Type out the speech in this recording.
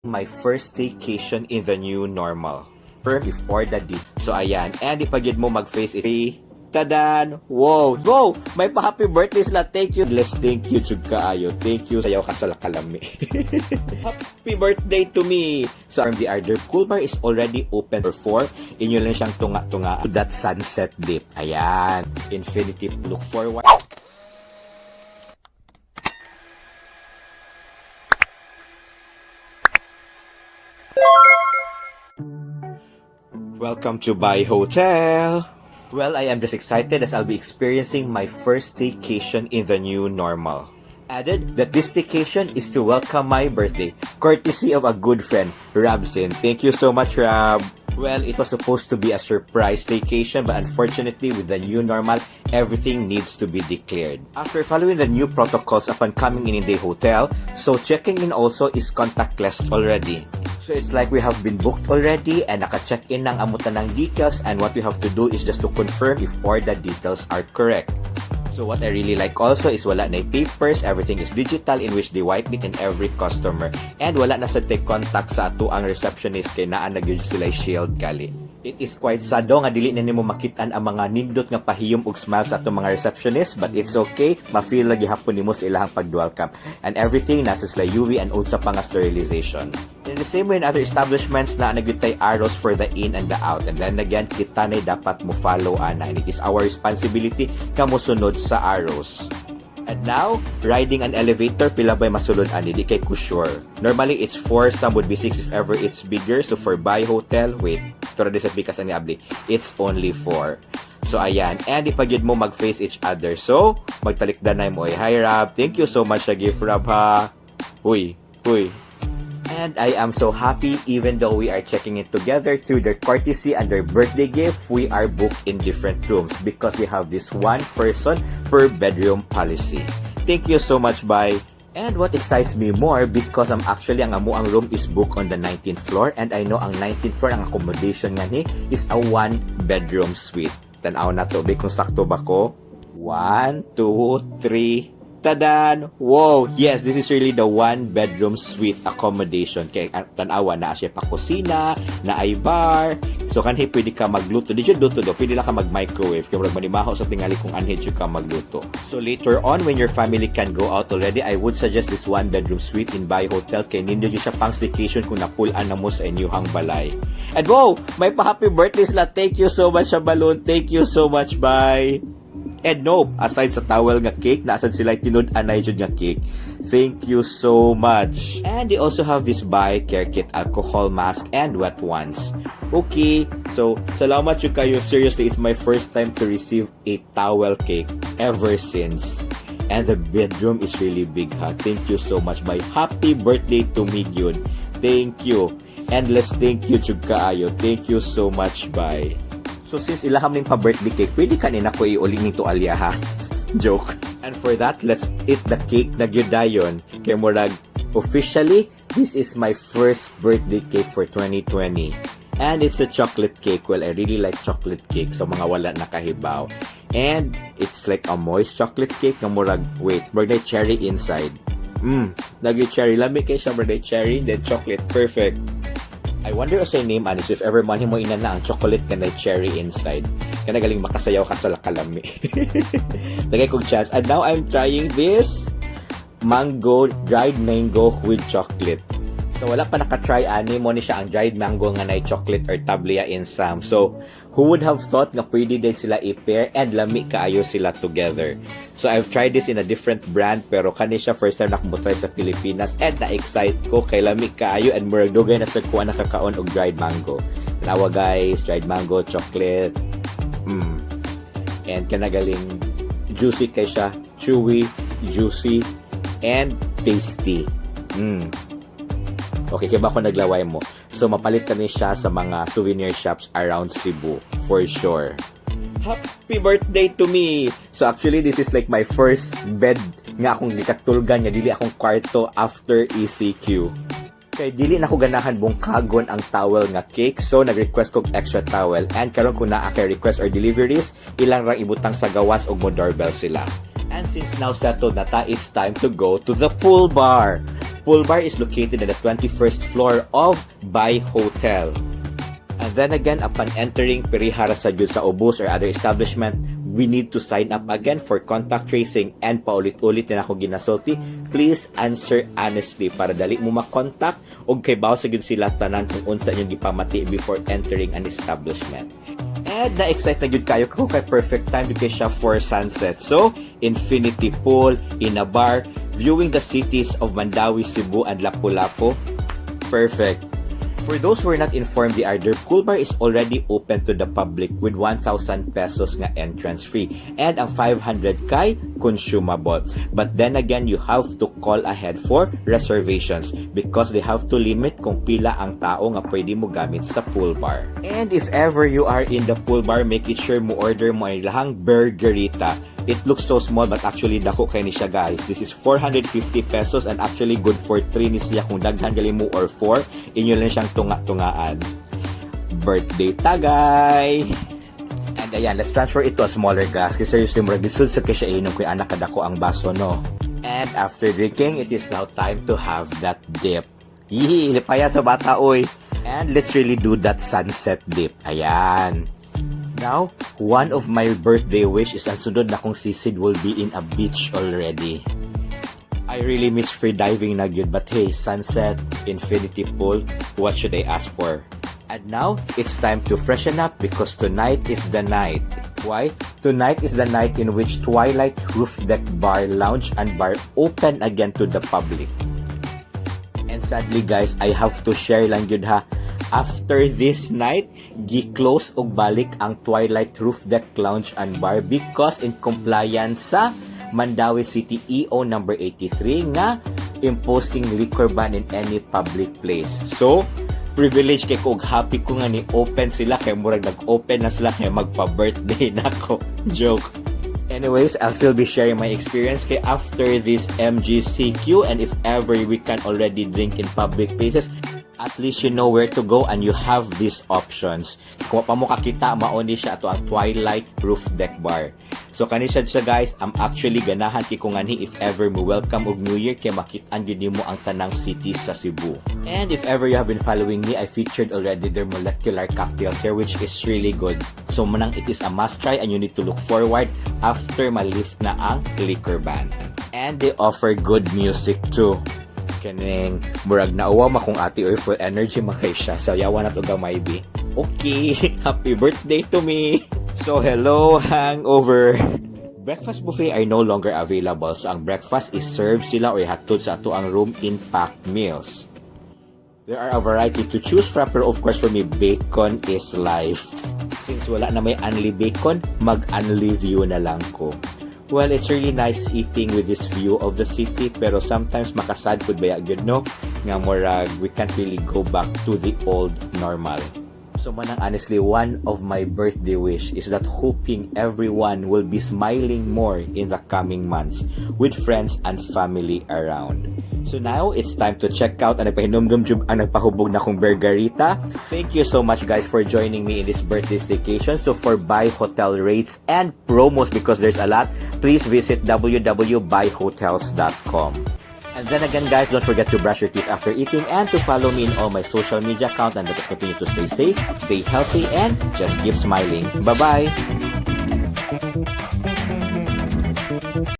My first staycation in the new normal. Firm if ordered di. So ayan, and ipagid mo mag-face it. Tadan! Wow! Go! May pa-happy birthday sila. Thank you. Bless, thank you, Chug Kaayo. Thank you. Sayaw ka sa lakalami. Happy birthday to me! So, the other cool bar is already open for 4. Inyo lang siyang tunga-tunga to that sunset dip. Ayan. Infinity. Look forward. Welcome to BAI Hotel! Well, I am just excited as I'll be experiencing my first staycation in the new normal. Added that this staycation is to welcome my birthday, courtesy of a good friend, Rabsin. Thank you so much, Rab. Well, it was supposed to be a surprise staycation, but unfortunately, with the new normal, everything needs to be declared. After following the new protocols upon coming in the hotel, so checking in also is contactless already. So it's like we have been booked already and naka-check in ng amutan ng details, and what we have to do is just to confirm if all the details are correct. So what I really like also is wala na papers, everything is digital in which they wipe it in every customer. And wala na sa take contact sa ato ang receptionist kay naa nagyud sila shield gali. It is quite sad nga dili na nimo makitaan ang mga nindot nga pahiyom ug smile sa atong mga receptionist, but it's okay, ma-feel lagi hapon nimo sa ilahang pag-welcome. And everything nasa sila UV and unsa pa nga sterilization. In the same way in other establishments na nagyutay arrows for the in and the out, and then again kita na dapat mo follow ana, and it is our responsibility ka mosunod sa arrows. And now, riding an elevator, pila ba'y masulod ani? Di kay ko sure. Normally, it's 4, some would be 6 if ever it's bigger. So for BAI Hotel, wait, tura sa bikas ani abli, it's only 4. So ayan, and ipagid mo mag-face each other. So, magtalikdanay mo. Hi Rab, thank you so much sa gift Rab ha. Huy. And I am so happy, even though we are checking it together through their courtesy and their birthday gift, we are booked in different rooms because we have this one person per bedroom policy. Thank you so much, bye. And what excites me more, because ang amuang room is booked on the 19th floor, and I know ang 19th floor ang accommodation nga ni is a 1-bedroom suite. Tanaw na to, kung sakto ba ko? 1, 2, 3, tadan! Wow! Yes, this is really the 1-bedroom suite accommodation. Kaya tanawa na siya pa kusina, na ay bar. So kanhi pwede ka magluto. Di siya luto do, pwede lang ka mag-microwave. Kaya marag manimahaw sa tingali kung anhi siya ka magluto. So later on, when your family can go out already, I would suggest this 1-bedroom suite in BAI Hotel. Kaya nindo siya pang staycation kung napulaan na mo sa inyong balay. And wow! May pa-happy birthday sila. Thank you so much sa balloon. Thank you so much. Bye! And no, aside sa towel nga cake, nasad sila tinud-anay jud nga cake. Thank you so much. And they also have this BAI care kit, alcohol mask, and wet ones. Okay, so salamat yun kayo. Seriously, it's my first time to receive a towel cake ever since. And the bedroom is really big ha. Thank you so much. My happy birthday to me, Gyud. Thank you. Endless thank you, Chug Kaayo. Thank you so much. Bye. So since ilaham ning pa-birthday cake, pwede kanina ko iuling nito alya ha. Joke. And for that, let's eat the cake na gyudayon. Kay murag, officially, this is my first birthday cake for 2020. And it's a chocolate cake. Well, I really like chocolate cake. So mga wala nakahibaw. And it's like a moist chocolate cake na murag, wait, murag na cherry inside. Nagyo cherry. Lami kay siya murag cherry, then chocolate. Perfect. I wonder sa name anis if ever man mo ina na ang chocolate ka na cherry inside. Kana galing makasayaw ka sa lakalami. Tagay kong chance. And now I'm trying this dried mango with chocolate. So wala pa nakatry ani mo ni siya ang dried mango nga na chocolate or tablia in some. So who would have thought nga pwede din sila i-pair and lami kaayo sila together. So I've tried this in a different brand pero kani siya first time nakamutry sa Pilipinas and na-excite ko kay lami kaayo and murag dugay na sa kuha nakakaon og dried mango. Tanawa guys, dried mango, chocolate. And kanagaling juicy kay siya, chewy, juicy, and tasty. Okay, kaya ba ako naglaway mo? So, mapalit kami siya sa mga souvenir shops around Cebu, for sure. Happy birthday to me! So, actually, this is like my first bed nga akong gikatulgan niya. Dili akong kwarto after ECQ. Kaya dili na ako ganahan bungkagon ang towel nga cake. So, nag-request ko extra towel. And karon kung naa kay request or deliveries, ilang rang ibutang sa gawas o mo doorbell sila. And since now settled na ta, it's time to go to the pool bar. pool bar is located on the 21st floor of BAI Hotel. And then again, upon entering Perihara sa Jud sa Obus or other establishment, we need to sign up again for contact tracing and paulit-ulit na ako ginasulti. Please answer honestly para dali mo makontak o kay bawo sa gyud sila tanan kung unsa inyong gipamati before entering an establishment. And na-excite na gyud kayo kung kay perfect time because siya for sunset. So, infinity pool, in a bar, viewing the cities of Mandawi, Cebu, and Lapu-Lapu. Perfect. For those who are not informed, the other pool bar is already open to the public with 1,000 pesos nga entrance fee and ang 500 kay consumable. But then again, you have to call ahead for reservations because they have to limit kung pila ang tao nga pwede mo gamit sa pool bar. And if ever you are in the pool bar, make it sure mo order mo ay lahang burgerita. It looks so small but actually dako kay ni siya guys. This is 450 pesos and actually good for 3 ni siya kung daghan gali mo or 4. Inyo lang siyang tunga-tungaan. Birthday tagay! And ayan, let's transfer it to a smaller glass kasi seriously murag lisod sa kaya inom kung anak kadako ang baso no. And after drinking, it is now time to have that dip. Yee, lipaya sa bata oy. And let's really do that sunset dip. Ayan. Now, one of my birthday wish is ang sunod na kong sisid will be in a beach already. I really miss free diving na gyud but hey, sunset, infinity pool, what should I ask for? And now, it's time to freshen up because tonight is the night. Why? Tonight is the night in which Twilight Roof Deck Bar, Lounge, and Bar open again to the public. And sadly guys, I have to share lang gyud ha. After this night, gi-close og balik ang Twilight Roof Deck Lounge and Bar because in compliance sa Mandawi City EO number 83 nga imposing liquor ban in any public place. So, privilege kay ko happy ko nga ni open sila kay murag nag-open na sila kay magpa-birthday nako. Joke. Anyways, I'll still be sharing my experience kay after this MGCQ and if ever we can already drink in public places, at least you know where to go and you have these options. Kung pa mo kakita, mauni siya ato ang Twilight Roof Deck Bar. So kanisad siya guys, I'm actually ganahan kay kung ani if ever mo welcome og New Year kay makit-an gyud mo ang tanang cities sa Cebu. And if ever you have been following me, I featured already their molecular cocktails here which is really good. So manang it is a must try and you need to look forward after malift na ang liquor ban. And they offer good music too. Kaning murag na uwa makong ati or full energy makay siya. So yawa na to gamay bi. Okay, happy birthday to me. So hello hangover. Breakfast buffet are no longer available. So ang breakfast is served sila or hatod sa ato ang room in packed meals. There are a variety to choose from pero of course for me bacon is life. Since wala na may unli bacon, mag-unli view na lang ko. Well, it's really nice eating with this view of the city pero sometimes makasad pud baya gyud no nga murag we can't really go back to the old normal. So manang honestly, one of my birthday wish is that hoping everyone will be smiling more in the coming months with friends and family around. So now, it's time to check out ang nagpahinumdum jud ang nagpahubog na kong burgerita. Thank you so much guys for joining me in this birthday staycation. So for BAI hotel rates and promos because there's a lot, please visit www.baihotels.com. And then again guys, don't forget to brush your teeth after eating and to follow me in all my social media accounts and let us continue to stay safe, stay healthy, and just keep smiling. Bye-bye!